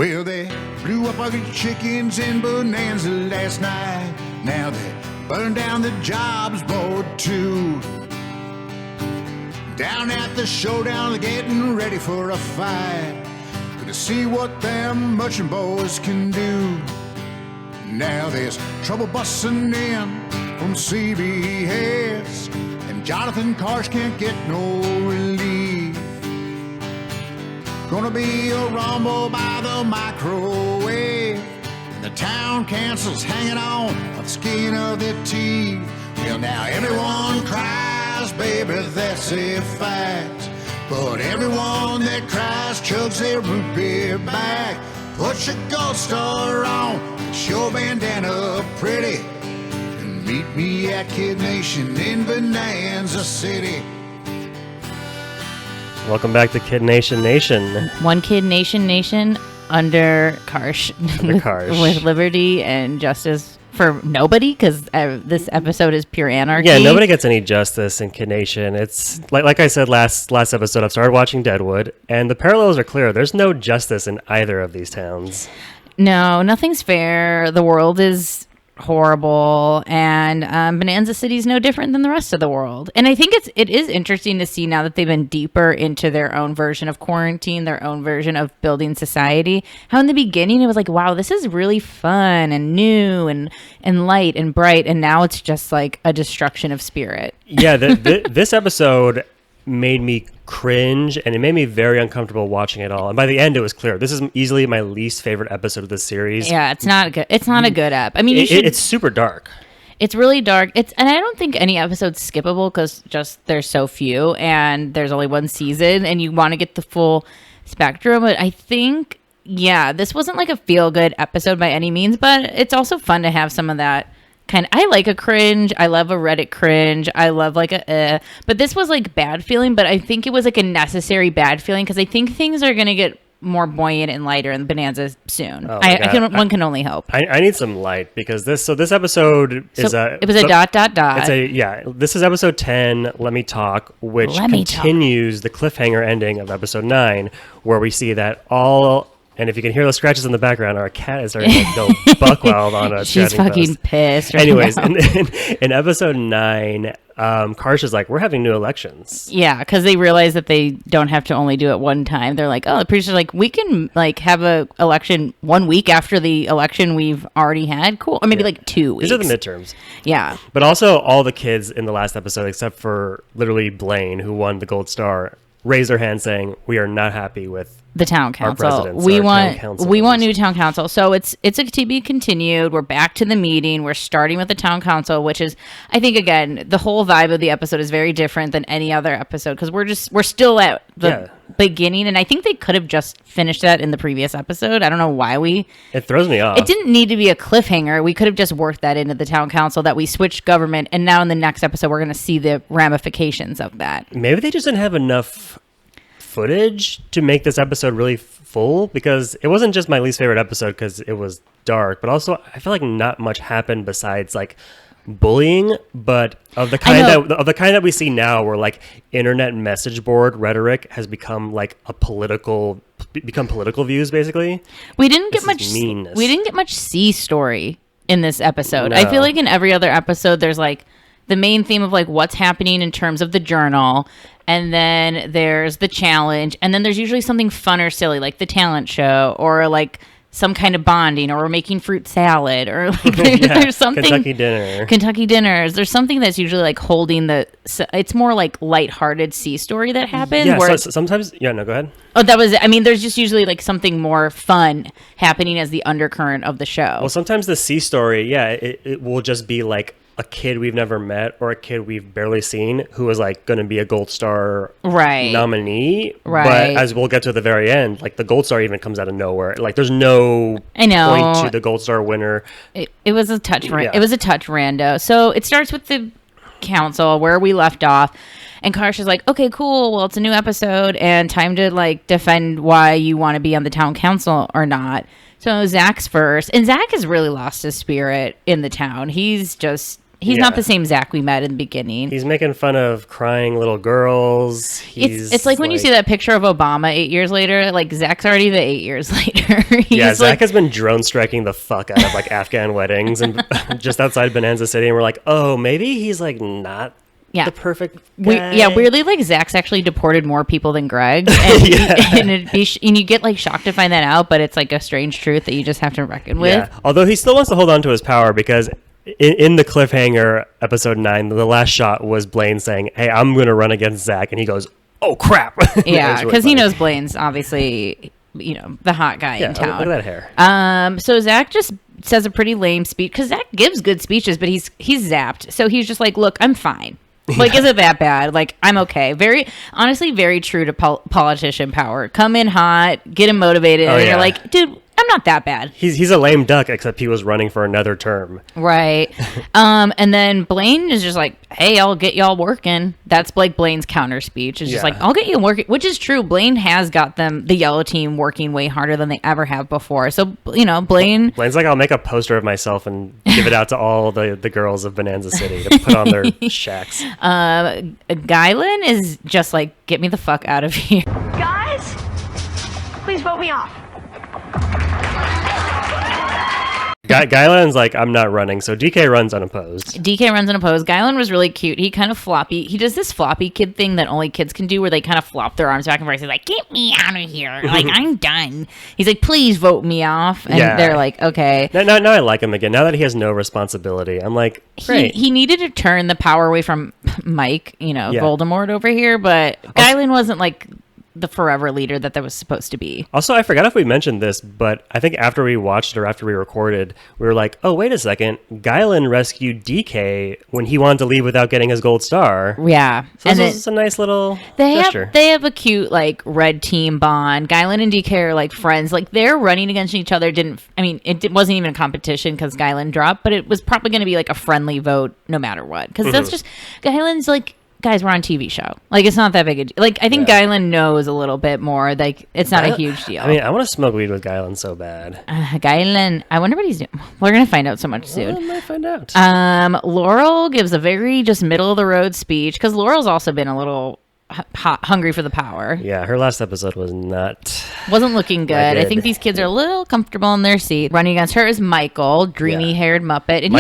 Well, they blew up all the chickens in Bonanza last night. Now they burned down the jobs board too. Down at the Showdown, they're getting ready for a fight. Gonna see what them merchant boys can do. Now there's trouble busting in from CBS, and Jonathan Cars can't get no relief. Gonna be a rumble by the microwave, and the town council's hanging on the skin of their teeth. Well, now everyone cries, baby, that's a fact. But everyone that cries chugs their root beer back. Put your gold star on, get your bandana pretty, and meet me at Kid Nation in Bonanza City. Welcome back to Kid Nation Nation. One Kid Nation under Karsh. With liberty and justice for nobody, because this episode is pure anarchy. Yeah, nobody gets any justice in Kid Nation. It's like I said last episode, I've started watching Deadwood, and the parallels are clear. There's no justice in either of these towns. No, nothing's fair. The world is horrible, and Bonanza City is no different than the rest of the world. And I think it is interesting to see now that they've been deeper into their own version of quarantine, their own version of building society, how in the beginning it was like, wow, this is really fun and new and light and bright, and now it's just like a destruction of spirit. Yeah, this episode made me cringe, and it made me very uncomfortable watching it all. And by the end, it was clear this is easily my least favorite episode of the series. Yeah, it's not good. It's not a good ep. I mean, it's super dark. It's really dark. And I don't think any episode's skippable because just there's so few, and there's only one season, and you want to get the full spectrum. But I think, yeah, this wasn't like a feel good episode by any means, but it's also fun to have some of that. I like a cringe. I love a Reddit cringe. I love like but this was like bad feeling, but I think it was like a necessary bad feeling because I think things are going to get more buoyant and lighter in Bonanza soon. One can only hope. I need some light because this episode is it was a ... This is episode 10, Let Me Talk, which continues the cliffhanger ending of episode 9, where we see that all. And if you can hear the scratches in the background, our cat is starting to go buck wild on a She's fucking pissed right Anyways, now. in episode 9, Karsh is like, we're having new elections. Yeah, because they realize that they don't have to only do it one time. They're like, oh, the producer's like, we can like have a election 1 week after the election we've already had. Cool. Or maybe like 2 weeks. These are the midterms. Yeah. But also all the kids in the last episode, except for literally Blaine, who won the gold star, raised their hand saying, we are not happy with the town council. We want new town council. So it's a to be continued. We're back to the meeting. We're starting with the town council, which is, I think, again, the whole vibe of the episode is very different than any other episode because we're still at the beginning, and I think they could have just finished that in the previous episode. I don't know why it throws me off. It didn't need to be a cliffhanger. We could have just worked that into the town council that we switched government, and now in the next episode we're going to see the ramifications of that. Maybe they just didn't have enough footage to make this episode really full, because it wasn't just my least favorite episode because it was dark, but also I feel like not much happened besides like bullying, but of the kind that we see now, where like internet message board rhetoric has become like political views. Basically, we didn't get much C story in this episode. No. I feel like in every other episode there's like the main theme of like what's happening in terms of the journal, and then there's the challenge, and then there's usually something fun or silly like the talent show, or like some kind of bonding, or we're making fruit salad, or like there's something Kentucky dinners. There's something that's usually like holding it's more like lighthearted C story that happens. Yeah, so sometimes go ahead. Oh, there's just usually like something more fun happening as the undercurrent of the show. Well, sometimes the C story, it will just be like a kid we've never met or a kid we've barely seen who is like going to be a gold star nominee. Right. But as we'll get to the very end, like the gold star even comes out of nowhere. Like there's no point to the gold star winner. It was a touch. It was a touch rando. So it starts with the council where we left off. And Karsh is like, okay, cool. Well, it's a new episode and time to like defend why you want to be on the town council or not. So Zach's first. And Zach has really lost his spirit in the town. He's just He's not the same Zach we met in the beginning. He's making fun of crying little girls. It's like when you see that picture of Obama 8 years later, like Zach's already the 8 years later. Zach has been drone striking the fuck out of like Afghan weddings and just outside Bonanza City, and we're like, oh, maybe he's like not the perfect guy. Weirdly, like Zach's actually deported more people than Greg, and, and you get like shocked to find that out, but it's like a strange truth that you just have to reckon with. Although he still wants to hold on to his power because in the cliffhanger episode 9, the last shot was Blaine saying, "Hey, I'm going to run against Zach," and he goes, "Oh crap!" Yeah, because he knows Blaine's obviously the hot guy in town. Look at that hair. So Zach just says a pretty lame speech because Zach gives good speeches, but he's zapped. So he's just like, "Look, I'm fine." Like, is it that bad? Like, I'm okay. Honestly, very true to politician power. Come in hot, get him motivated, and you're like, dude, I'm not that bad. He's a lame duck, except he was running for another term. Right. And then Blaine is just like, hey, I'll get y'all working. That's like Blaine's counter speech. It's just like, I'll get you working, which is true. Blaine has got the yellow team, working way harder than they ever have before. So, Blaine's like, I'll make a poster of myself and give it out to all the girls of Bonanza City to put on their shacks. Guylan is just like, get me the fuck out of here. Guys, please vote me off. Guylan's like, I'm not running, so DK runs unopposed. Guylan was really cute. He kind of floppy. He does this floppy kid thing that only kids can do, where they kind of flop their arms back and forth. He's like, "Get me out of here! Like, I'm done." He's like, "Please vote me off," and they're like, "Okay." Now I like him again. Now that he has no responsibility, I'm like, great. He needed to turn the power away from Mike, Voldemort over here, but Guylan wasn't like the forever leader that was supposed to be. Also, I forgot if we mentioned this, but I think after we watched or after we recorded, we were like, oh, wait a second. Guylan rescued DK when he wanted to leave without getting his gold star. Yeah. So this is a nice little gesture. They have a cute, like, red team bond. Guylan and DK are, like, friends. Like, they're running against each other. It wasn't even a competition because Guylan dropped, but it was probably going to be, like, a friendly vote no matter what. Because that's just, Guylan's, like, guys, we're on TV show. Like, it's not that big a deal. Like, I think Guylan knows a little bit more. Like, it's not a huge deal. I mean, I want to smoke weed with Guylan so bad. Guylan, I wonder what he's doing. We're going to find out so much soon. I might find out. Laurel gives a very just middle-of-the-road speech, because Laurel's also been a little hungry for the power. Yeah, her last episode wasn't looking good. I think these kids are a little comfortable in their seat. Running against her is Michael, dreamy-haired Muppet. And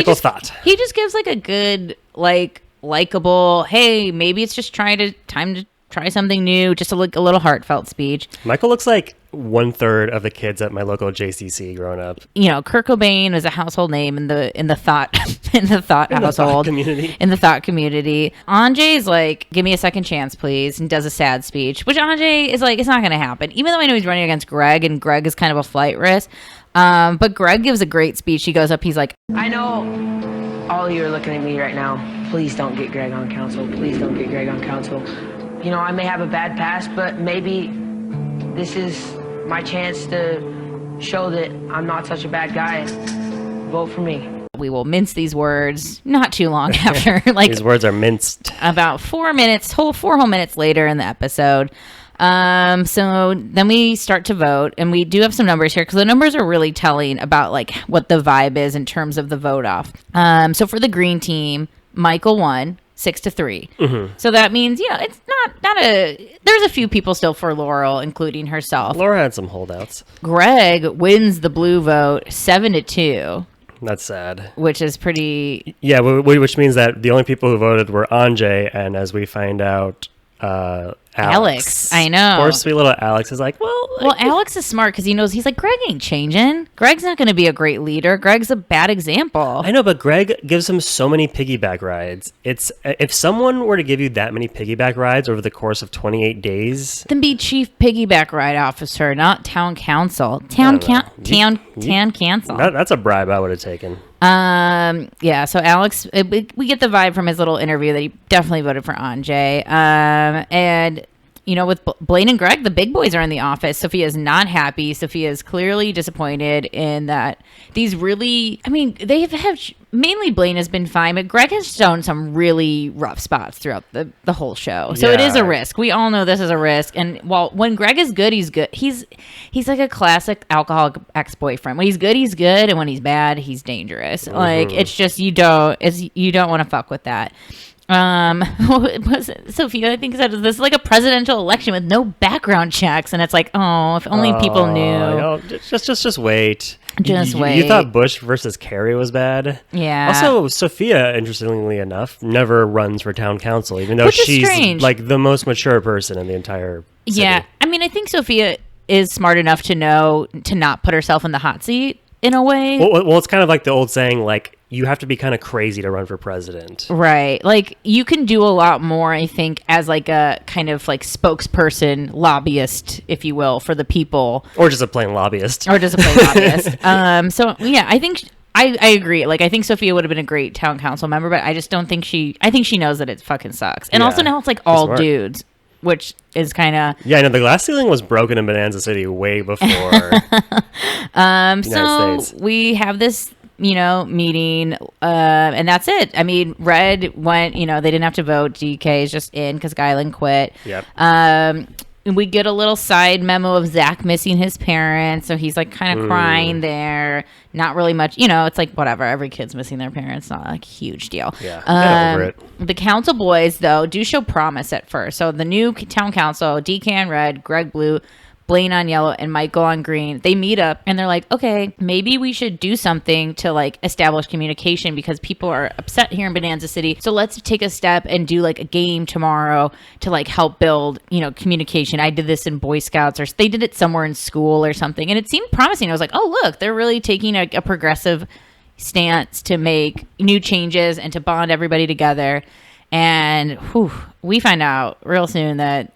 he just gives, like, a good, like, likable, hey, maybe it's just time to try something new, just a little heartfelt speech. Michael looks like 1/3 of the kids at my local JCC growing up. Kurt Cobain is a household name in the thought household community. In the thought community. Anjay's like, give me a second chance, please, and does a sad speech, which Anjay is like, it's not going to happen. Even though I know he's running against Greg, and Greg is kind of a flight risk. But Greg gives a great speech. He goes up, he's like, I know all of you are looking at me right now. Please don't get Greg on council. Please don't get Greg on council. I may have a bad past, but maybe this is my chance to show that I'm not such a bad guy. Vote for me. We will mince these words not too long after. Like, these words are minced. About 4 whole minutes later in the episode. So then we start to vote, and we do have some numbers here because the numbers are really telling about like what the vibe is in terms of the vote off. So for the green team, Michael won 6-3. Mm-hmm. So that means, it's there's a few people still for Laurel, including herself. Laura had some holdouts. Greg wins the blue vote 7-2. That's sad. Which is pretty... Yeah, which means that the only people who voted were Anjay, and as we find out, Alex. I know. Poor sweet little Alex is like, well, Alex is smart because he knows, he's like, Greg ain't changing. Greg's not going to be a great leader. Greg's a bad example. I know, but Greg gives him so many piggyback rides. If someone were to give you that many piggyback rides over the course of 28 days, then be chief piggyback ride officer, not town council. Town council. That's a bribe I would have taken. Yeah, so Alex, we get the vibe from his little interview that he definitely voted for Anjay. And with Blaine and Greg, the big boys are in the office. Sophia's not happy. Sophia's clearly disappointed in that these really, they have mainly Blaine has been fine, but Greg has shown some really rough spots throughout the whole show. So it is a risk. We all know this is a risk. And when Greg is good, he's good. He's like a classic alcoholic ex-boyfriend. When he's good, and when he's bad, he's dangerous. Mm-hmm. Like, it's just, you don't want to fuck with that. Sophia, I think, said this is like a presidential election with no background checks, and it's like, oh, if only people knew. Just wait. Just wait. You thought Bush versus Kerry was bad? Yeah. Also, Sophia, interestingly enough, never runs for town council, even though Which is she's strange. like the most mature person in the entire city. Yeah, I think Sophia is smart enough to know to not put herself in the hot seat in a way. Well, it's kind of like the old saying, like, you have to be kind of crazy to run for president. Right. Like, you can do a lot more, I think, as like a kind of like spokesperson, lobbyist, if you will, for the people. Or just a plain lobbyist. So, yeah, I think I agree. Like, I think Sophia would have been a great town council member, but I just don't think I think she knows that it fucking sucks. And also now it's like all smart. dudes, which is kind of... Yeah, no, the glass ceiling was broken in Bonanza City way before United States. We have this... meeting, and that's it. Red went, they didn't have to vote. DK is just in because Guylan quit. Yep. We get a little side memo of Zach missing his parents, so he's like kind of crying there. Not really much, it's like whatever. Every kid's missing their parents, not like a huge deal. Yeah, get over it. The council boys though do show promise at first. So the new town council, DK on red, Greg blue, Blaine on yellow, and Michael on green, they meet up and they're like, okay, maybe we should do something to like establish communication because people are upset here in Bonanza City. So let's take a step and do like a game tomorrow to like help build, communication. I did this in Boy Scouts, or they did it somewhere in school or something. And it seemed promising. I was like, oh, look, they're really taking a progressive stance to make new changes and to bond everybody together. And we find out real soon that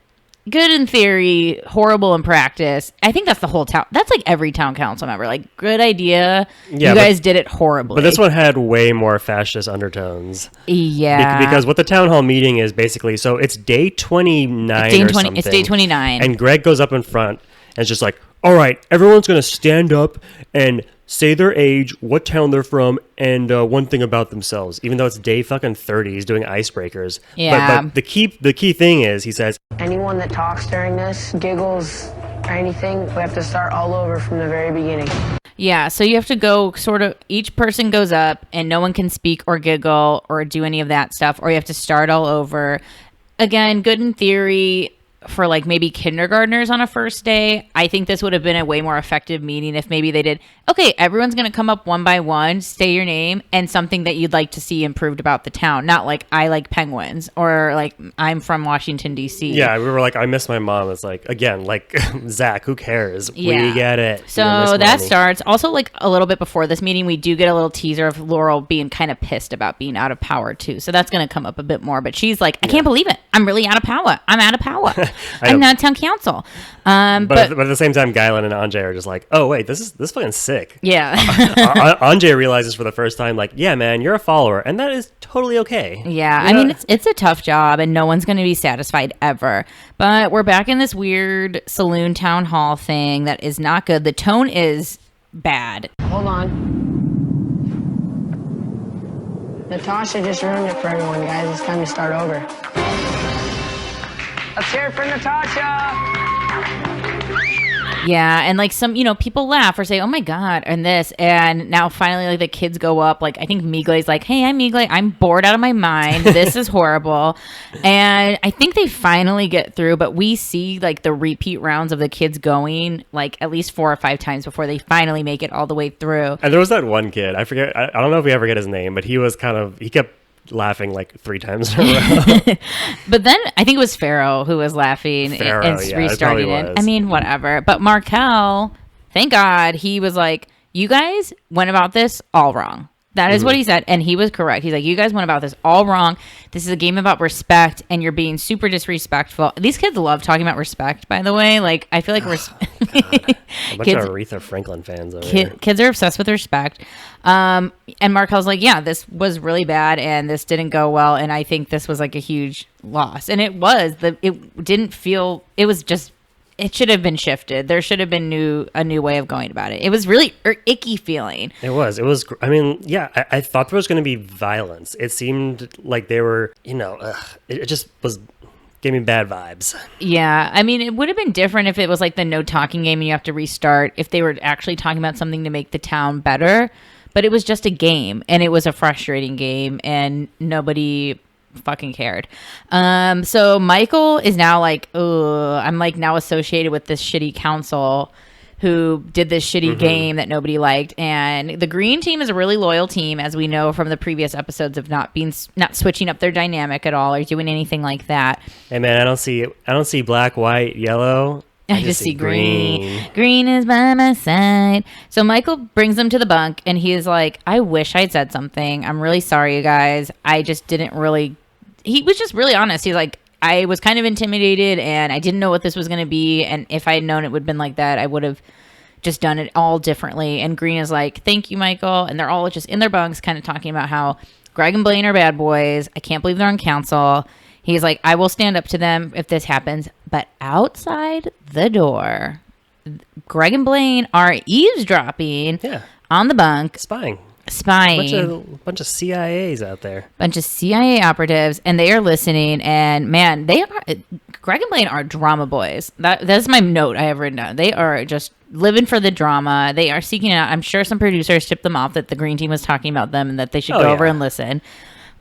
good in theory, horrible in practice. I think that's the whole town. That's like every town council member. Like, good idea. Yeah, you guys did it horribly. But this one had way more fascist undertones. Yeah. Because what the town hall meeting is basically, so it's day 29 or something. It's day 29. And Greg goes up in front and it's just like, all right, everyone's going to stand up and say their age, what town they're from, and one thing about themselves. Even though it's day fucking 30, he's doing icebreakers. Yeah. But the key thing is, he says, Anyone that talks during this, giggles, or anything, we have to start all over from the very beginning. Yeah, so you have to go sort of, each person goes up and no one can speak or giggle or do any of that stuff, or you have to start all over. Again, good in theory for like maybe kindergartners on a first day. I think this would have been a way more effective meeting if maybe they did, okay, everyone's going to come up one by one, say your name and something that you'd like to see improved about the town. Not like, I like penguins, or like, I'm from Washington, D.C. Yeah, we were like, I miss my mom. It's like, again, like, Zach, who cares? Yeah. We get it. So that starts. Also, like a little bit before this meeting, we do get a little teaser of Laurel being kind of pissed about being out of power too. So that's going to come up a bit more. But she's like, I can't believe it. I'm really out of power. I'm out of power. I'm not town council. But at the same time, Guylan and Anjay are just like, oh wait, this fucking sick. Yeah. Anjay realizes for the first time, like, yeah, man, you're a follower, and that is totally okay. Yeah, I mean, it's a tough job, and no one's going to be satisfied ever. But we're back in this weird saloon town hall thing that is not good. The tone is bad. Hold on. Natasha just ruined it for everyone, guys. It's time to start over. Let's hear it for Natasha. Yeah, and like some, people laugh or say, oh my God, and this. And now finally, like the kids go up. Like, I think Miglay's like, hey, I'm Miglay. I'm bored out of my mind. This is horrible. And I think they finally get through, but we see like the repeat rounds of the kids going like at least 4 or 5 times before they finally make it all the way through. And there was that one kid, I forget, I don't know if we ever get his name, but he kept laughing like 3 times in a row. But then I think it was Pharaoh who was laughing and restarting it. I mean, whatever. But Markel, thank God, he was like, you guys went about this all wrong. That is what he said, and he was correct. He's like, you guys went about this all wrong. This is a game about respect, and you're being super disrespectful. These kids love talking about respect, by the way. Like, I feel like A bunch kids, of Aretha Franklin fans over here. kids are obsessed with respect. And Markel's like, yeah, this was really bad, and this didn't go well, and I think this was like a huge loss. And it was. It didn't feel. It was just. It should have been shifted. There should have been a new way of going about it. It was really icky feeling. It was. I mean, yeah, I thought there was going to be violence. It seemed like they were, it just gave me bad vibes. Yeah. I mean, it would have been different if it was like the no talking game and you have to restart, if they were actually talking about something to make the town better. But it was just a game, and it was a frustrating game, and nobody fucking cared. So Michael is now like, I'm like now associated with this shitty council who did this shitty game that nobody liked. And the green team is a really loyal team, as we know from the previous episodes of not switching up their dynamic at all or doing anything like that. Hey man, I don't see black, white, yellow. I just see green. Green is by my side. So Michael brings them to the bunk, and he is like, I wish I'd said something. I'm really sorry, you guys. I just didn't really. He was just really honest. He's like, I was kind of intimidated, and I didn't know what this was going to be. And if I had known it would have been like that, I would have just done it all differently. And Green is like, thank you, Michael. And they're all just in their bunks kind of talking about how Greg and Blaine are bad boys. I can't believe they're on council. He's like, I will stand up to them if this happens. But outside the door, Greg and Blaine are eavesdropping on the bunk. Spying. Bunch of CIAs out there. Bunch of CIA operatives, and they are listening. And man, Greg and Blaine are drama boys. That's my note I have written down. They are just living for the drama. They are seeking it out. I'm sure some producers tipped them off that the green team was talking about them and that they should go over and listen.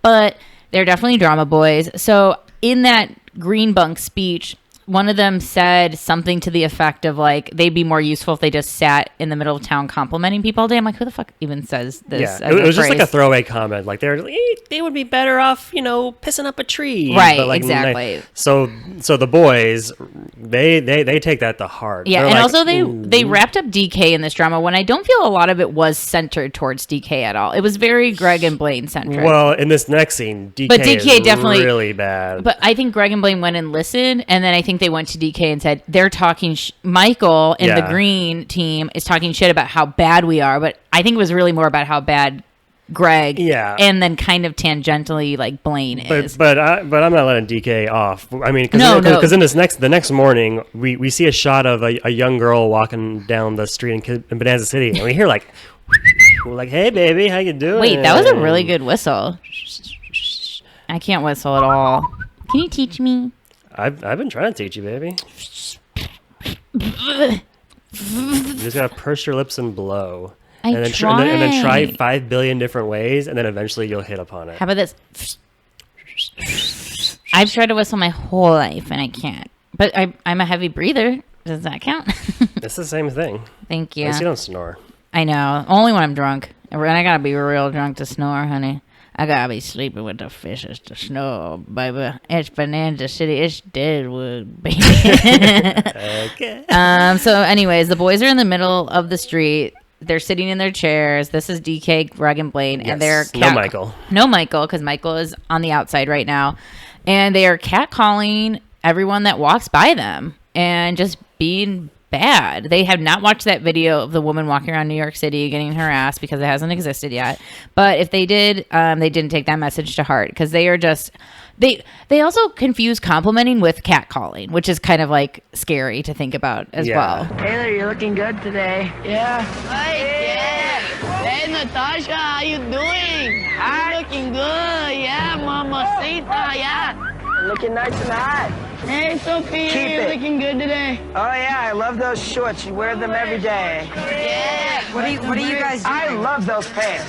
But they're definitely drama boys. So in that green bunk speech, one of them said something to the effect of like, they'd be more useful if they just sat in the middle of town complimenting people all day. I'm like, who the fuck even says this? Yeah, it was just like a throwaway comment. Like they would be better off, pissing up a tree. Right, but, like, exactly. So the boys, they take that to heart. Yeah, They're and like, also they wrapped up DK in this drama when I don't feel a lot of it was centered towards DK at all. It was very Greg and Blaine centric. Well, in this next scene, DK is definitely really bad. But I think Greg and Blaine went and listened, and then I think they went to DK and said they're talking. Michael and the green team is talking shit about how bad we are, but I think it was really more about how bad Greg, and then kind of tangentially like Blaine is. But I'm not letting DK off. I mean, because in the next morning we see a shot of a young girl walking down the street in Bonanza City, and we hear like, we're like, hey baby, how you doing? Wait, that was a really good whistle. I can't whistle at all. Can you teach me? I've been trying to teach you, baby. You just gotta purse your lips and blow. And then try 5 billion different ways, and then eventually you'll hit upon it. How about this? I've tried to whistle my whole life, and I can't. But I'm a heavy breather. Does that count? It's the same thing. Thank you. At least you don't snore. I know. Only when I'm drunk. And I gotta be real drunk to snore, honey. I gotta be sleeping with the fishes to snore, baby. It's Bonanza City. It's Deadwood, baby. Okay. So anyways, the boys are in the middle of the street. They're sitting in their chairs. This is DK, Greg, and Blaine. Yes. And they're No Michael, because Michael is on the outside right now. And they are catcalling everyone that walks by them and just being bad. They have not watched that video of the woman walking around New York City getting her ass because it hasn't existed yet. But if they did, they didn't take that message to heart, because they are just they also confuse complimenting with catcalling, which is kind of like scary to think about as well. Taylor, you're looking good today. Yeah. Hey, Natasha, how you doing? You're looking good. Yeah, mamacita. Yeah. Looking nice and hot. Hey, Sophia, you're looking good today. Oh yeah, I love those shorts. You wear them every day. Yeah. What are you guys doing? I love those pants.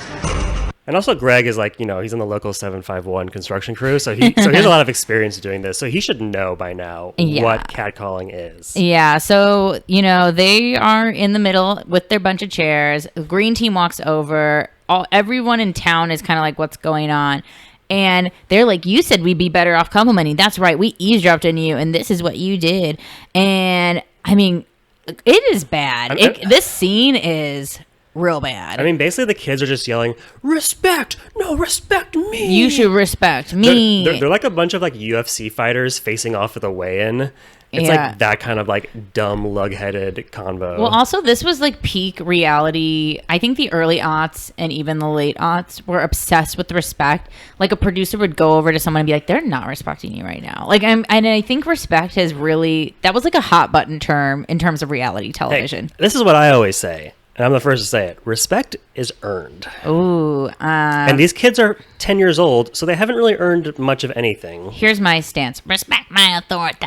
And also Greg is like, he's in the local 751 construction crew, so he has a lot of experience doing this, so he should know by now what catcalling is. Yeah, so, they are in the middle with their bunch of chairs. The green team walks over. Everyone in town is kind of like, what's going on? And they're like, you said we'd be better off complimenting. That's right. We eavesdropped on you, and this is what you did. And, I mean, it is bad. This scene is real bad. I mean, basically, the kids are just yelling, "Respect! No, respect me! You should respect me." They're like a bunch of like UFC fighters facing off at the weigh-in. It's Yeah. like that kind of like dumb, lug-headed convo. Well, also, this was like peak reality. I think the early aughts and even the late aughts were obsessed with respect. Like a producer would go over to someone and be like, "They're not respecting you right now." Like, and I think respect has really, that was like a hot button term in terms of reality Hey, television. this is what I always say, and I'm the first to say it. Respect is earned. Ooh, And these kids are 10 years old, so they haven't really earned much of anything. here's my stance: respect my authority.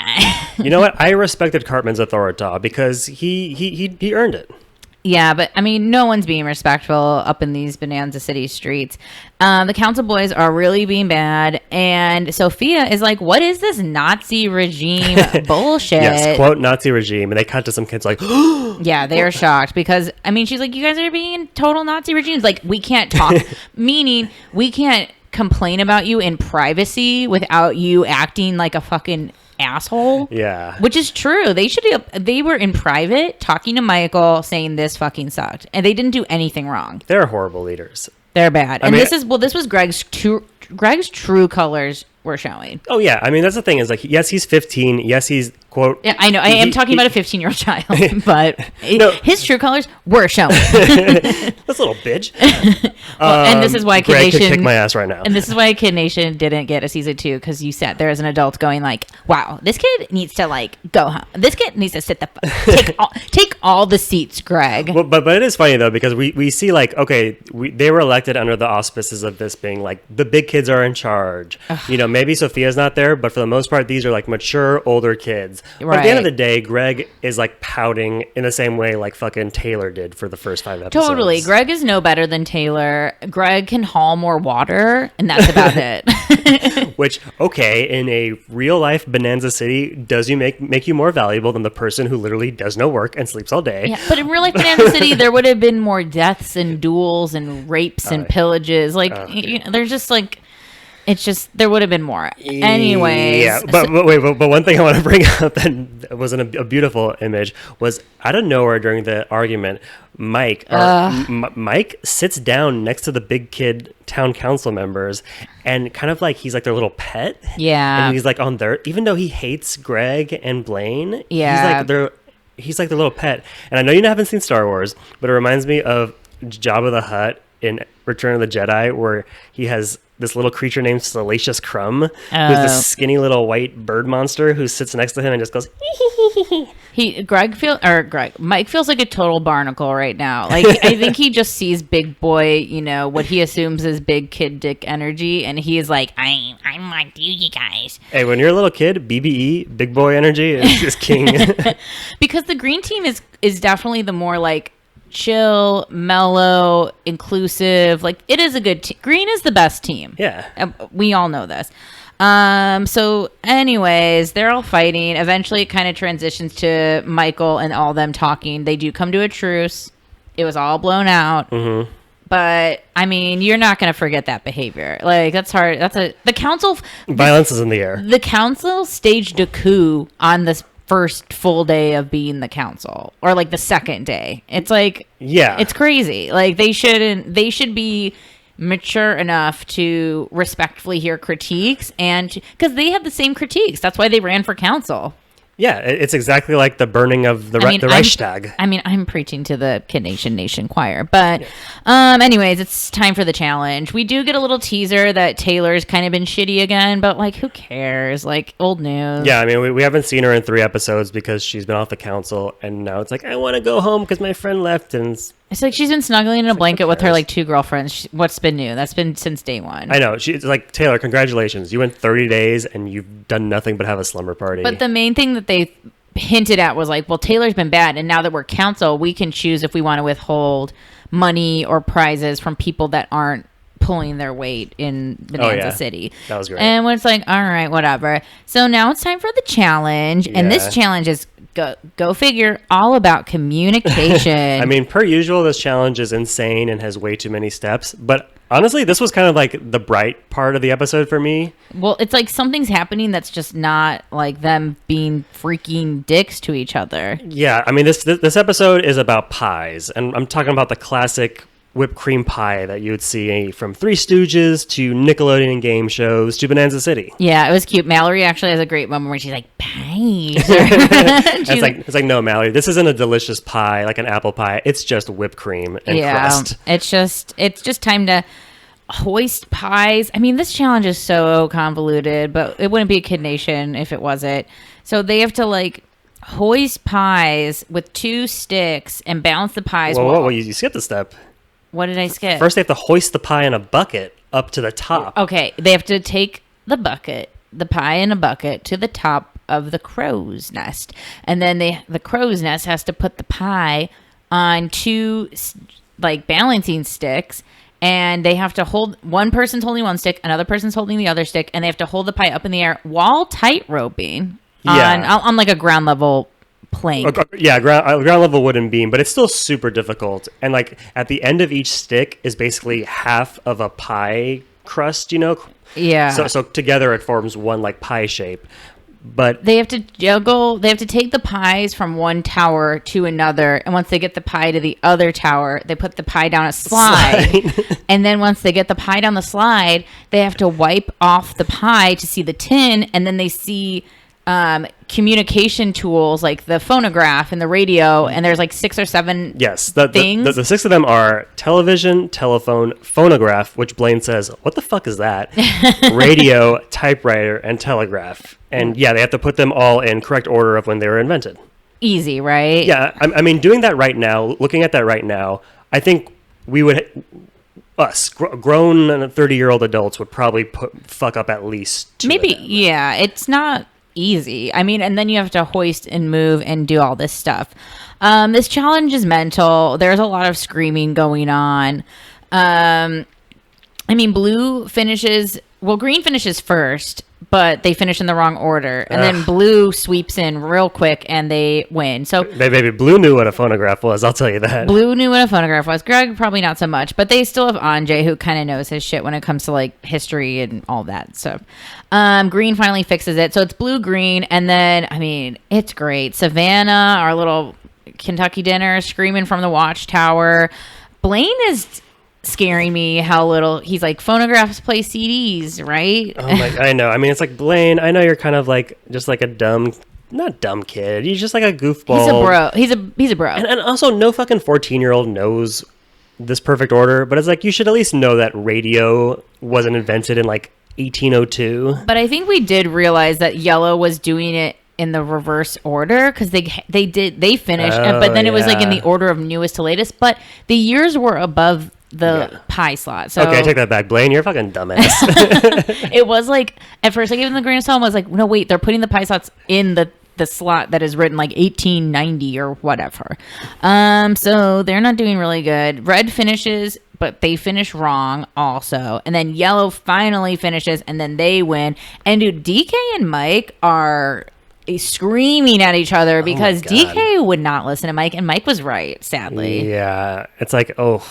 You know what? I respected Cartman's authority because he earned it. Yeah, but I mean, no one's being respectful up in these Bonanza City streets. The council boys are really being bad, and Sophia is like, "What is this Nazi regime bullshit?" Yes, quote Nazi regime, and they cut to some kids like, Yeah, they are shocked because I mean, she's like, "You guys are being total Nazi regimes. Like, we can't talk, meaning we can't complain about you in privacy without you acting like a fucking asshole." yeah. Which is true. They were in private talking to Michael saying this fucking sucked, and they didn't do anything wrong. They're horrible leaders. They're bad. I And mean- this was Greg's true colors were showing. Oh yeah, I mean that's the thing is like yes he's 15, yes he's quote Yeah, I know. I am talking about a 15-year-old child, but No. his true colors were showing. this little bitch. And this is why Kid Greg could kick Nation my ass right now. And this is why Kid Nation didn't get a season 2, because you sat there as an adult going like, "Wow, this kid needs to like go home. This kid needs to sit take all the seats, Greg." Well, but it is funny though because we see like okay they were elected under the auspices of this being like the big kids are in charge. You know, maybe Sophia's not there, but for the most part these are like mature older kids. But at the end of Right. the day, Greg is like pouting in the same way like fucking Taylor did for the first 5 episodes. Totally. Greg is no better than Taylor. Greg can haul more water, and that's about it. Which, okay, in a real life Bonanza City, does you make you more valuable than the person who literally does no work and sleeps all day. Yeah, but in real life Bonanza City, there would have been more deaths and duels and rapes and pillages. Like, you know, there's just like, it's just, there would have been more. Anyways. Yeah, but one thing I want to bring up that wasn't a beautiful image was out of nowhere during the argument, Mike sits down next to the big kid town council members and kind of like he's like their little pet. Yeah. And he's like on their, even though he hates Greg and Blaine, Yeah. he's like the little pet. And I know you haven't seen Star Wars, but it reminds me of Jabba the Hutt in Return of the Jedi, where he has this little creature named Salacious Crumb, who's this skinny little white bird monster who sits next to him and just goes, Mike feels like a total barnacle right now. Like, I think he just sees big boy, you know, what he assumes is big kid dick energy, and he is like, I'm like you guys. hey, when you're a little kid, BBE, big boy energy, is king. Because the green team is definitely the more like chill, mellow, inclusive. Like, it is a good team. Green is the best team. Yeah. We all know this. So anyways, they're all fighting. Eventually it kind of transitions to Michael and all them talking. They do come to a truce. It was all blown out. Mm-hmm. But I mean, you're not going to forget that behavior. Like, that's hard. The council. Violence is in the air. The council staged a coup on this first full day of being the council, or like the second day. It's like, Yeah. it's crazy. Like, they should be mature enough to respectfully hear critiques, and because they have the same critiques. That's why they ran for council. Yeah, it's exactly like the burning of the Reichstag. I'm preaching to the Kid Nation choir. But anyways, it's time for the challenge. We do get a little teaser that Taylor's kind of been shitty again, but like, who cares? Like, old news. Yeah, I mean, we haven't seen her in 3 episodes because she's been off the council, and now it's like, I want to go home because my friend left, and It's like she's been snuggling in a blanket with her like 2 girlfriends. What's been new? That's been since day one. I know. She's like, Taylor, congratulations. You went 30 days and you've done nothing but have a slumber party. But the main thing that they hinted at was like, well, Taylor's been bad, and now that we're council, we can choose if we want to withhold money or prizes from people that aren't pulling their weight in Bonanza City. That was great. And when it's like, all right, whatever. So now it's time for the challenge. And this challenge is, go figure, all about communication. I mean, per usual, this challenge is insane and has way too many steps. But honestly, this was kind of like the bright part of the episode for me. Well, it's like something's happening that's just not like them being freaking dicks to each other. Yeah, I mean, this episode is about pies. And I'm talking about the classic whipped cream pie that you would see from Three Stooges to Nickelodeon game shows to Bonanza City. Yeah, it was cute. Mallory actually has a great moment where she's like, pies. It's like, no, Mallory, this isn't a delicious pie like an apple pie. It's just whipped cream and crust. It's just time to hoist pies. I mean, this challenge is so convoluted, but it wouldn't be a Kid Nation if it wasn't. So they have to like hoist pies with 2 sticks and balance the pies. Whoa, you skipped a step. What did I skip? First, they have to hoist the pie in a bucket up to the top. Okay, they have to take the pie in a bucket to the top of the crow's nest. And then the crow's nest has to put the pie on 2 like balancing sticks, and they have to hold, one person's holding one stick, another person's holding the other stick, and they have to hold the pie up in the air while tight roping on like a ground level plank. Yeah, ground level wooden beam, but it's still super difficult. And like at the end of each stick is basically half of a pie crust, you know? Yeah. So together it forms one like pie shape. But they have to juggle, they have to take the pies from one tower to another, and once they get the pie to the other tower, they put the pie down a slide. And then once they get the pie down the slide, they have to wipe off the pie to see the tin, and then they see communication tools like the phonograph and the radio, and there's like 6 or 7 things. The 6 of them are television, telephone, phonograph, which Blaine says, what the fuck is that? Radio, typewriter, and telegraph. And yeah, they have to put them all in correct order of when they were invented. Easy, right? Yeah, I mean, doing that right now, looking at that right now, I think we would... Us, grown 30-year-old adults would probably fuck up at least 2 Maybe, of them. yeah, it's not easy. I mean, and then you have to hoist and move and do all this stuff. This challenge is mental. There's a lot of screaming going on. I mean, green finishes first, but they finish in the wrong order. And then blue sweeps in real quick and they win. So Baby, blue knew what a phonograph was, I'll tell you that. Blue knew what a phonograph was. Greg, probably not so much, but they still have Anjay, who kind of knows his shit when it comes to like history and all that stuff. Green finally fixes it. So it's blue, green, and then, I mean, it's great. Savannah, our little Kentucky dinner, screaming from the watchtower. Blaine is scaring me how little he's like, phonographs play CDs, right? Oh my, I know. I mean, it's like, Blaine, I know you're kind of like just like a not dumb kid. He's just like a goofball. He's a bro. He's a bro. And also, no fucking 14-year-old knows this perfect order, but it's like, you should at least know that radio wasn't invented in like 1802. But I think we did realize that yellow was doing it in the reverse order because they finished, but then it was like in the order of newest to latest. But the years were above the pie slot. So okay, I take that back, Blaine. You're a fucking dumbass. It was like, at first I gave them the grain of salt. I was like, no, wait, they're putting the pie slots in the slot that is written like 1890 or whatever. So they're not doing really good. Red finishes, but they finish wrong also. And then yellow finally finishes, and then they win. And dude, DK and Mike are screaming at each other because DK would not listen to Mike, and Mike was right, sadly. Yeah, it's like, oh,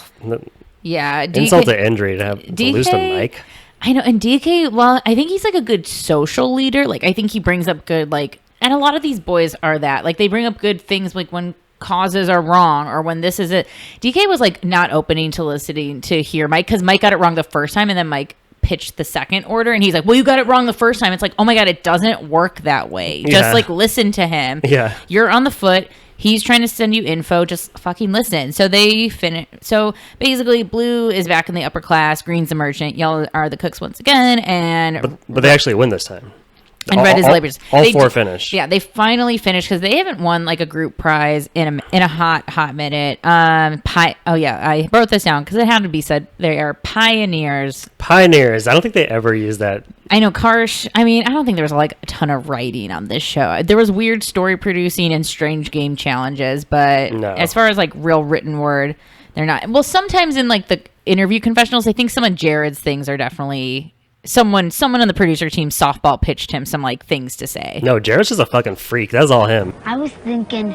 yeah, insult to injury to lose to Mike. I know, and DK, well, I think he's like a good social leader. Like, I think he brings up good, like, and a lot of these boys are that. Like, they bring up good things, like when causes are wrong or when this is it. DK was like not opening to listening to hear Mike because Mike got it wrong the first time, and then Mike pitched the second order, and he's like, well, you got it wrong the first time. It's like, oh my god, it doesn't work that way. Just like listen to him. Yeah, you're on the foot, he's trying to send you info, just fucking listen. So they finish. So basically blue is back in the upper class, green's the merchant, yellow are the cooks once again, and but they actually win this time. And red is laborers. All 4 finish. Yeah, they finally finished because they haven't won like a group prize in a hot minute. Pie. Oh yeah, I wrote this down because it had to be said. They are pioneers. Pioneers. I don't think they ever use that. I know, Karsh. I mean, I don't think there was like a ton of writing on this show. There was weird story producing and strange game challenges, but as far as like real written word, they're not. Well, sometimes in like the interview confessionals, I think some of Jared's things are definitely someone on the producer team softball pitched him some like things to say. No, Jared's just a fucking freak. That's all him. I was thinking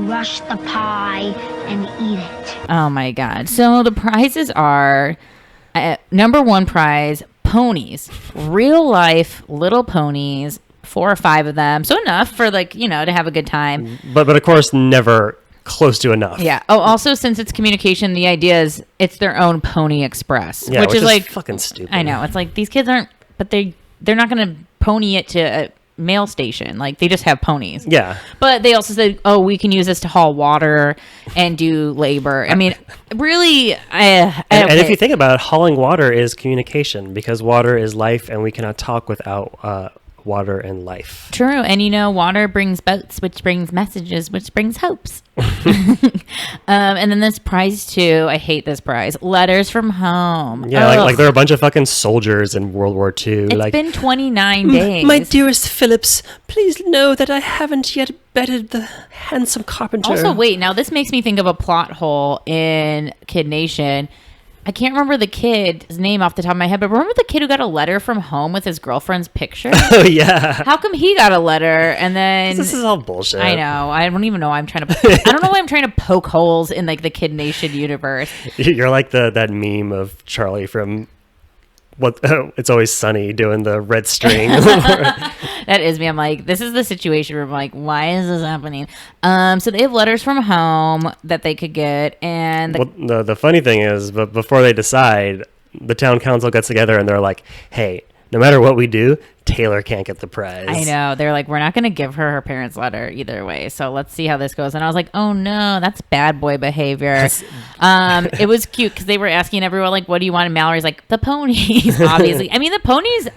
rush the pie and eat it. Oh my God. So the prizes are number one prize, ponies, real life little ponies, 4 or 5 of them. So enough for like, to have a good time. But of course, never close to enough. Yeah. Oh, also, since it's communication, the idea is it's their own Pony Express, Yeah, which is like fucking stupid. I know. It's like these kids aren't, but they're not going to pony it to a mail station. Like they just have ponies. Yeah. But they also said, oh, we can use this to haul water and do labor. I mean, really, And if you think about it, hauling water is communication because water is life and we cannot talk without water and life. True. And water brings boats, which brings messages, which brings hopes. And then this prize too, I hate this prize, letters from home. Yeah, like there are a bunch of fucking soldiers in World War II. It's been 29 days. My dearest Phillips, please know that I haven't yet bedded the handsome carpenter. Also, wait, now this makes me think of a plot hole in Kid Nation. I can't remember the kid's name off the top of my head, but remember the kid who got a letter from home with his girlfriend's picture? Oh, yeah. How come he got a letter and then... This is all bullshit. I know. I don't even know why I'm trying to... I don't know why I'm trying to poke holes in like the Kid Nation universe. You're like that meme of Charlie from... It's Always Sunny doing the red string. That is me. I'm like, this is the situation where I'm like, why is this happening? So they have letters from home that they could get, and the funny thing is, but before they decide, the town council gets together and they're like, "Hey, no matter what we do, Taylor can't get the prize." I know. They're like, we're not going to give her parents' letter either way. So let's see how this goes. And I was like, oh no, that's bad boy behavior. It was cute because they were asking everyone like, what do you want? And Mallory's like, the ponies, obviously. I mean, the ponies.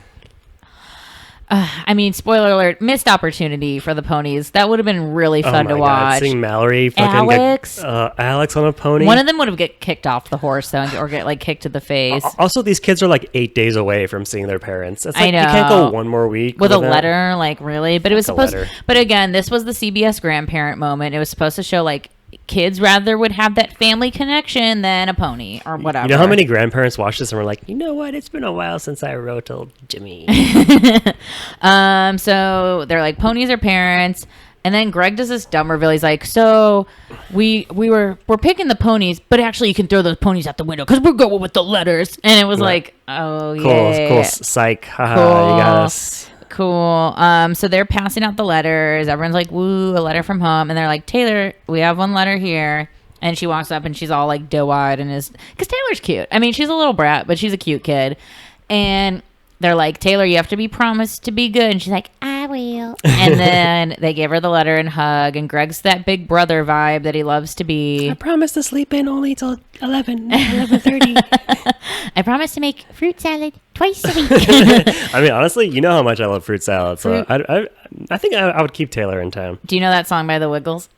Spoiler alert, missed opportunity for the ponies. That would have been really fun to watch. Seeing Mallory fucking Alex. get Alex on a pony. One of them would have get kicked off the horse though, or get like kicked to the face. Also, these kids are like 8 days away from seeing their parents. It's like, I know. You can't go one more week with a that. letter, like really. But it was supposed. But again, this was the CBS grandparent moment. It was supposed to show like kids rather would have that family connection than a pony or whatever. You know how many grandparents watched this and were like, you know what? It's been a while since I wrote to Jimmy. So they're like, ponies are parents. And then Greg does this dumb reveal. He's like, so we're picking the ponies, but actually you can throw those ponies out the window because we're going with the letters. And it was like, oh, yeah. Cool. Psych. Haha, cool. You got us. Cool. So they're passing out the letters. Everyone's like, woo, a letter from home. And they're like, Taylor, we have one letter here. And she walks up and she's all like doe-eyed and because Taylor's cute. I mean, she's a little brat, but she's a cute kid. And they're like, Taylor, you have to be promised to be good. And she's like, I will. And then they give her the letter and hug. And Greg's that big brother vibe that he loves to be. I promise to sleep in only till 11:30. I promise to make fruit salad twice a week. I mean, honestly, you know how much I love fruit salad. So I think I would keep Taylor in town. Do you know that song by the Wiggles?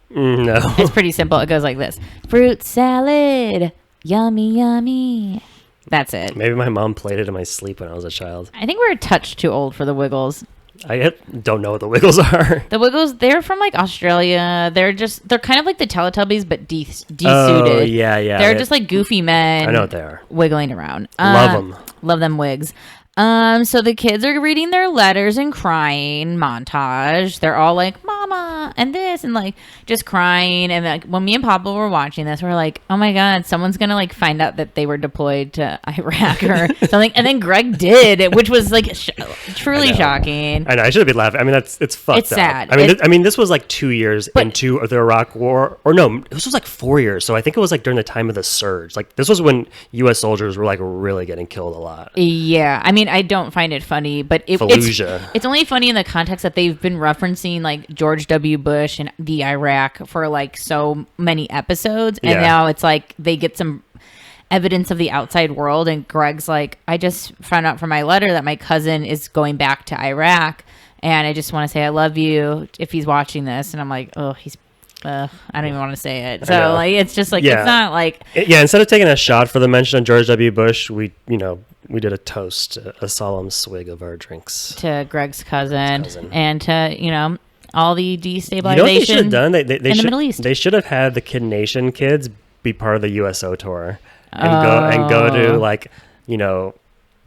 No. It's pretty simple. It goes like this. Fruit salad. Yummy, yummy. That's it. Maybe my mom played it in my sleep when I was a child. I think we're a touch too old for the Wiggles. I don't know what the Wiggles are. The Wiggles, they're from like Australia. They're kind of like the Teletubbies, but de-suited. Oh, yeah. They're just like goofy men. I know what they are. Wiggling around. Love them. Love them wigs. So the kids are reading their letters and crying montage. They're all like, Mama, and this, and like just crying. And like when me and Papa were watching this, we're like, oh my God, someone's gonna like find out that they were deployed to Iraq or something. And then Greg did, which was like truly shocking. I know. I should have been laughing. I mean, it's fucked It's up. sad. I mean, this was like 2 years into the Iraq War, or no, this was like 4 years. So I think it was like during the time of the surge. Like this was when U.S. soldiers were like really getting killed a lot. Yeah, I mean, I don't find it funny, but it's only funny in the context that they've been referencing like George W. Bush and the Iraq for like so many episodes, and now it's like they get some evidence of the outside world, and Greg's like, I just found out from my letter that my cousin is going back to Iraq, and I just want to say I love you if he's watching this. And I'm like, oh, he's I don't even want to say it. So like, it's just like, it's not like, instead of taking a shot for the mention of George W. Bush, we did a toast, a solemn swig of our drinks to Greg's cousin. And to, all the destabilization you know what they should have done? They in the Middle East. They should have had the Kid Nation kids be part of the USO tour and go to like, you know,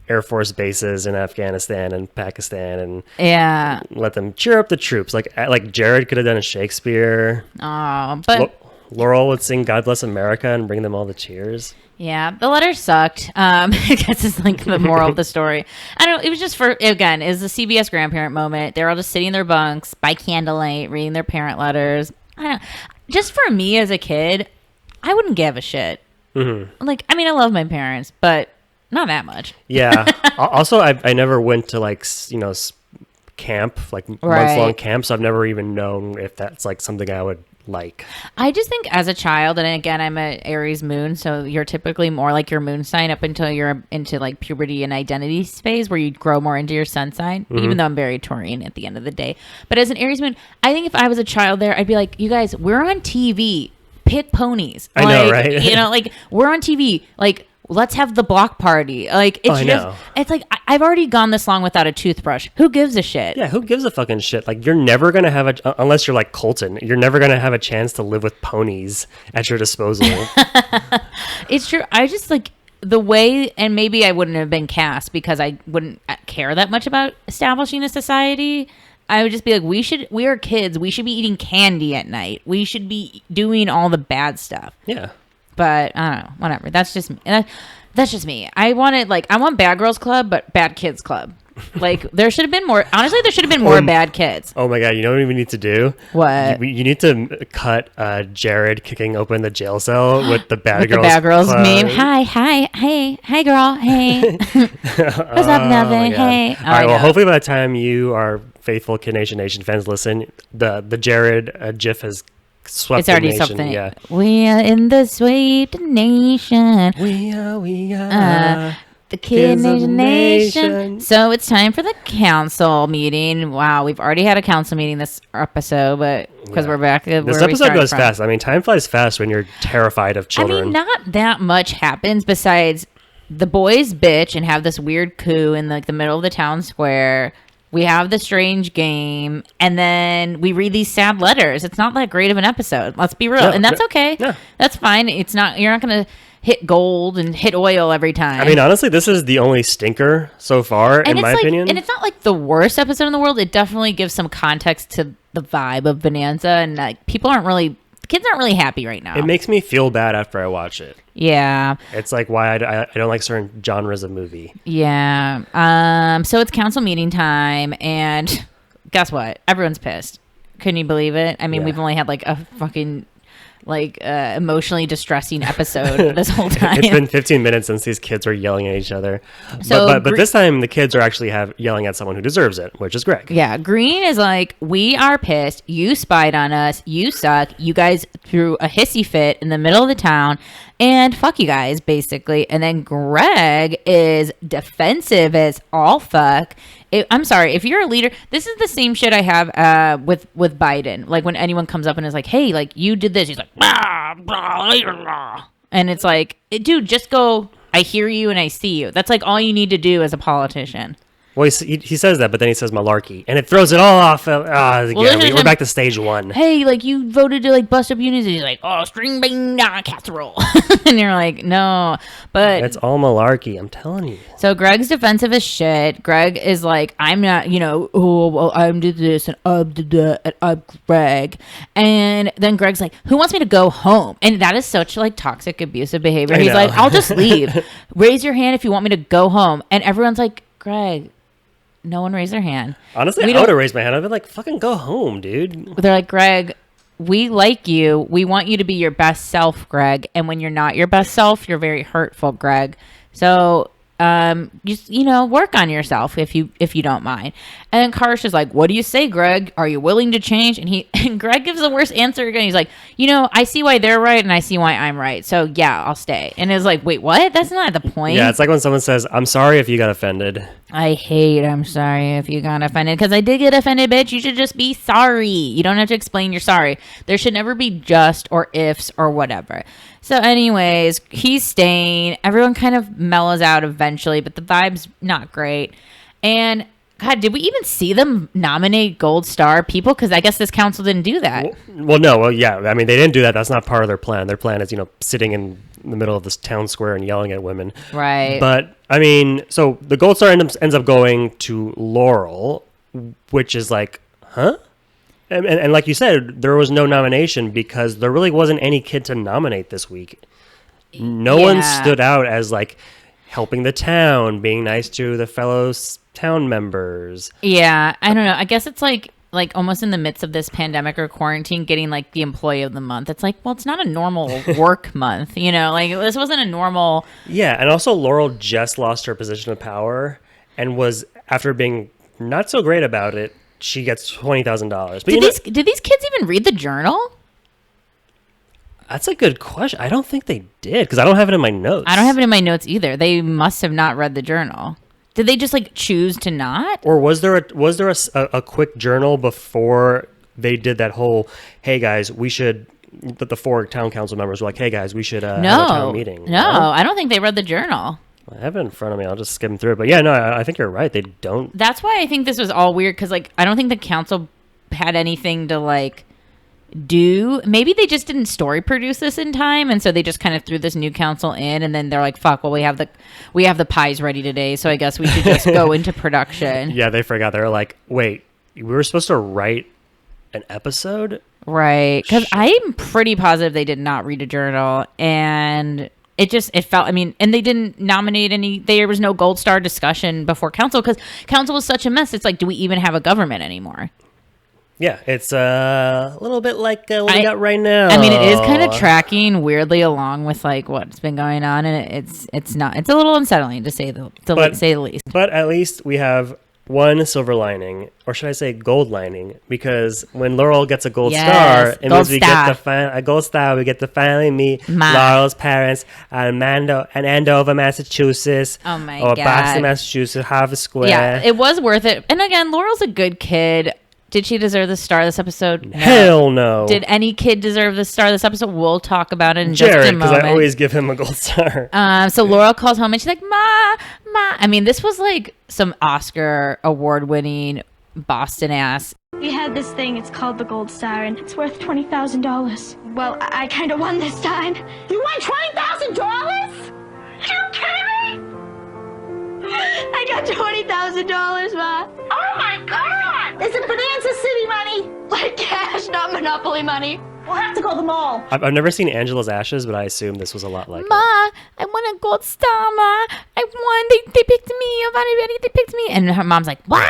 Air Force bases in Afghanistan and Pakistan and let them cheer up the troops. Like Jared could have done a Shakespeare. Oh, but Laurel would sing God Bless America and bring them all the cheers. yeah, the letter sucked. I guess it's like the moral of the story. I don't know. It was just it was the CBS grandparent moment. They're all just sitting in their bunks by candlelight, reading their parent letters. I don't. Just for me as a kid, I wouldn't give a shit. Mm-hmm. Like, I mean, I love my parents, but not that much. Yeah. Also, I never went to like, you know, camp, like months-long camp, so I've never even known if that's like something I would like. I just think as a child, and again, I'm an Aries moon, so you're typically more like your moon sign up until you're into like puberty and identity phase where you grow more into your sun sign, even though I'm very Taurian at the end of the day. But as an Aries moon, I think if I was a child there, I'd be like, you guys, we're on TV. Pick ponies. I know, right? You know, like, we're on TV. Like, let's have the block party. Like, it's like, I've already gone this long without a toothbrush. Who gives a shit? Yeah, who gives a fucking shit? Like, you're never going to have unless you're like Colton, you're never going to have a chance to live with ponies at your disposal. It's true. I just like the way, and maybe I wouldn't have been cast because I wouldn't care that much about establishing a society. I would just be like, we are kids. We should be eating candy at night. We should be doing all the bad stuff. Yeah. But I don't know, whatever. That's just me. That's just me. I want Bad Girls Club, but Bad Kids Club. Like, there should have been more. Honestly, there should have been more bad kids. Oh my God. You know what we need to do? What? You need to cut Jared kicking open the jail cell with the Bad Girls. The Bad Girls Club. meme. Hi, girl. Hey. What's up, nothing? Hey. All right. Well, hopefully by the time you are faithful Kid Nation fans listen, the Jared GIF has swept it's already the nation. something. Yeah. We are in the sweep nation. We are. The Kid Kids of the Nation. Nation. So it's time for the council meeting. Wow, we've already had a council meeting this episode, but because we're back at this where we episode started goes from. fast. I mean, time flies fast when you're terrified of children. I mean, not that much happens besides the boys bitch and have this weird coup in like the middle of the town square. We have the strange game, and then we read these sad letters. It's not that great of an episode. Let's be real, and that's okay. Yeah. That's fine. It's not. You're not going to hit gold and hit oil every time. I mean, honestly, this is the only stinker so far, in my opinion. And it's not like the worst episode in the world. It definitely gives some context to the vibe of Bonanza, and like kids aren't really happy right now. It makes me feel bad after I watch it. Yeah. It's like why I don't like certain genres of movie. Yeah. So it's council meeting time, and guess what? Everyone's pissed. Couldn't you believe it? I mean, we've only had like a fucking emotionally distressing episode this whole time. It's been 15 minutes since these kids were yelling at each other. So but this time the kids are actually yelling at someone who deserves it, which is Greg. Yeah, Green is like, we are pissed. You spied on us. You suck. You guys threw a hissy fit in the middle of the town. And fuck you guys, basically. And then Greg is defensive as all fuck. I'm sorry, if you're a leader, this is the same shit I have with Biden. Like when anyone comes up and is like, hey, like you did this. He's like, blah, blah, blah, blah. And it's like, dude, just go, I hear you and I see you. That's like all you need to do as a politician. Well, he says that, but then he says malarkey, and it throws it all off. We're back to stage one. Hey, like you voted to like bust up unions, and he's like, oh, string bang casserole, and you're like, no, but it's all malarkey. I'm telling you. So Greg's defensive as shit. Greg is like, I'm not, oh, well, I'm did this and did that, and I'm Greg, and then Greg's like, who wants me to go home? And that is such like toxic, abusive behavior. He's like, I'll just leave. Raise your hand if you want me to go home, and everyone's like, Greg. No one raised their hand. Honestly, I would have raised my hand. I'd be like, fucking go home, dude. They're like, Greg, we like you. We want you to be your best self, Greg. And when you're not your best self, you're very hurtful, Greg. So, just, work on yourself if you don't mind. And then Karsh is like, what do you say, Greg? Are you willing to change? And Greg gives the worst answer again. He's like, I see why they're right and I see why I'm right. So yeah, I'll stay. And it's like, wait, what? That's not the point. Yeah, it's like when someone says, I'm sorry if you got offended. I hate I'm sorry if you got offended, because I did get offended, bitch. You should just be sorry. You don't have to explain you're sorry. There should never be just or ifs or whatever. So anyways, he's staying. Everyone kind of mellows out eventually, but the vibe's not great. And God, did we even see them nominate Gold Star people? Because I guess this council didn't do that. Well, yeah. I mean, they didn't do that. That's not part of their plan. Their plan is, sitting in the middle of this town square and yelling at women. Right. But, I mean, so the Gold Star ends up going to Laurel, which is like, huh? And like you said, there was no nomination because there really wasn't any kid to nominate this week. No one stood out as, like, helping the town, being nice to the fellow town members. Yeah, I don't know. I guess it's like almost in the midst of this pandemic or quarantine, getting like the employee of the month. It's like, well, it's not a normal work month, like this wasn't a normal. Yeah, and also Laurel just lost her position of power and was, after being not so great about it, she gets $20,000. Did these kids even read the journal? That's a good question. I don't think they did because I don't have it in my notes. I don't have it in my notes either. They must have not read the journal. Did they just like choose to not? Or was there a quick journal before they did that whole, hey guys, we should, the 4 town council members were like, hey guys, we should have a town meeting. No, I don't think they read the journal. I have it in front of me. I'll just skim through it. But yeah, no, I think you're right. They don't. That's why I think this was all weird because like I don't think the council had anything to like do. Maybe they just didn't story produce this in time, and so they just kind of threw this new council in, and then they're like, fuck, well, we have the pies ready today, so I guess we should just go into production. Yeah, they forgot. They were like, wait, we were supposed to write an episode? Right, because I'm pretty positive they did not read a journal, and it felt, I mean, and they didn't nominate any, there was no Gold Star discussion before council, because council was such a mess. It's like, do we even have a government anymore? Yeah, it's a little bit like what we got right now. I mean, it is kind of tracking weirdly along with like what's been going on, and it's not. It's a little unsettling to say the least. But at least we have one silver lining, or should I say gold lining? Because when Laurel gets a gold star, it means we get a gold star. We get to finally meet Laurel's parents in Andover, Massachusetts. Oh my God! Or God. Boston, Massachusetts, Harvard Square. Yeah, it was worth it. And again, Laurel's a good kid. Did she deserve the star this episode? No. Hell no. Did any kid deserve the star this episode? We'll talk about it in just a moment. Because I always give him a gold star. So Laurel calls home and she's like, Ma. I mean, this was like some Oscar award-winning Boston ass. We had this thing, it's called the Gold Star, and it's worth $20,000. Well, I kind of won this time. You won $20,000? You kidding me? I got $20,000, Ma. Oh my God! It's a Bonanza City money! Like cash, not Monopoly money. We'll have to go to the mall. I've never seen Angela's Ashes, but I assume this was a lot like Ma, I won a gold star, Ma. I won. They picked me. They picked me. And her mom's like, what?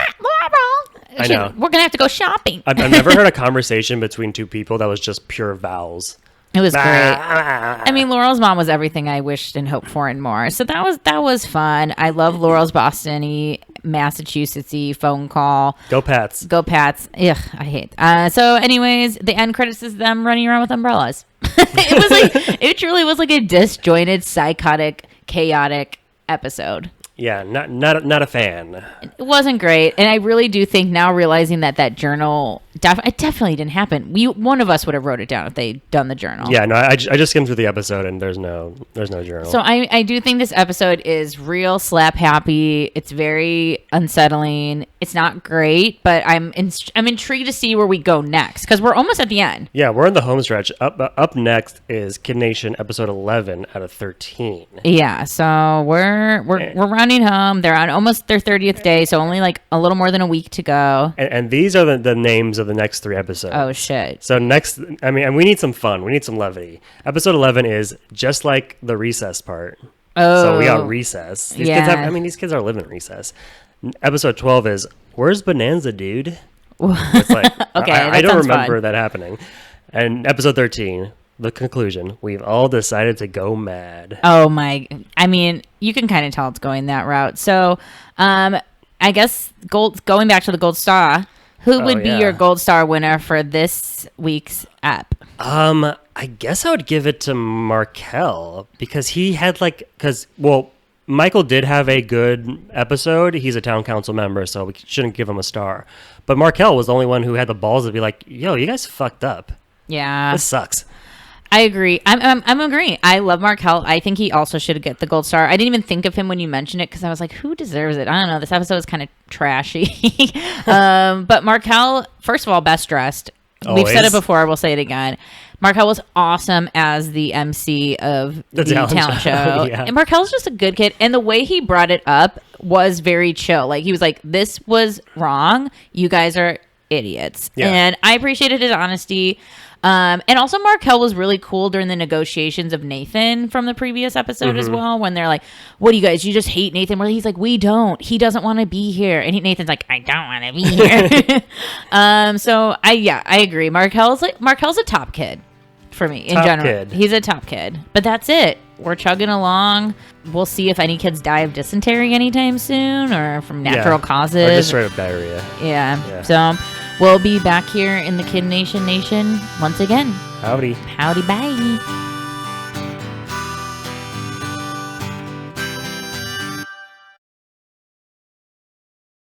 I know. We're going to have to go shopping. I've never heard a conversation between two people that was just pure vowels. It was great. I mean, Laurel's mom was everything I wished and hoped for and more. So that was fun. I love Laurel's Boston-y, Massachusetts-y phone call. Go Pats. Go Pats. Ugh, I hate. So anyways, the end credits is them running around with umbrellas. It truly was like a disjointed, psychotic, chaotic episode. Yeah, not a fan. It wasn't great, and I really do think now, realizing that journal, it definitely didn't happen. One of us would have wrote it down if they'd done the journal. Yeah, no, I just skimmed through the episode, and there's no journal. So I do think this episode is real slap happy. It's very unsettling. It's not great, but I'm intrigued to see where we go next because we're almost at the end. Yeah, we're in the home stretch. Up next is Kid Nation episode 11 out of 13. Yeah, so we're rounding home. They're on almost their 30th day, so only like a little more than a week to go. And these are the names of the next 3 episodes. Oh shit. So next, I mean, and we need some fun. We need some levity. Episode 11 is just like the recess part. Oh. So we got recess. These kids are living recess. Episode 12 is Where's Bonanza, dude? It's like, okay, I don't remember fun. that happening. And episode 13, the conclusion, we've all decided to go mad. Oh my, I mean, you can kind of tell it's going that route. So, I guess going back to the Gold Star, who would be your Gold Star winner for this week's app? I guess I would give it to Markel because he had Michael did have a good episode. He's a town council member, so we shouldn't give him a star. But Markel was the only one who had the balls to be like, yo, you guys fucked up. Yeah. This sucks. I agree. I'm agreeing. I love Markel. I think he also should get the gold star. I didn't even think of him when you mentioned it because I was like, who deserves it? I don't know. This episode is kind of trashy. But Markel, first of all, best dressed. Always. We've said it before. We'll say it again. Markel was awesome as the MC of the talent show. Yeah. And Markel's just a good kid. And the way he brought it up was very chill. Like, he was like, this was wrong. You guys are idiots. Yeah. And I appreciated his honesty. And also Markel was really cool during the negotiations of Nathan from the previous episode as well, when they're like, what do you guys, you just hate Nathan? Where he's like, we don't, he doesn't want to be here. And Nathan's like, I don't want to be here. So I agree. Markel's a top kid for me in Top general. kid. He's a top kid, but that's it. We're chugging along. We'll see if any kids die of dysentery anytime soon or from natural causes. Or just straight up diarrhea. Yeah. So we'll be back here in the Kid Nation once again. Howdy. Howdy, bye.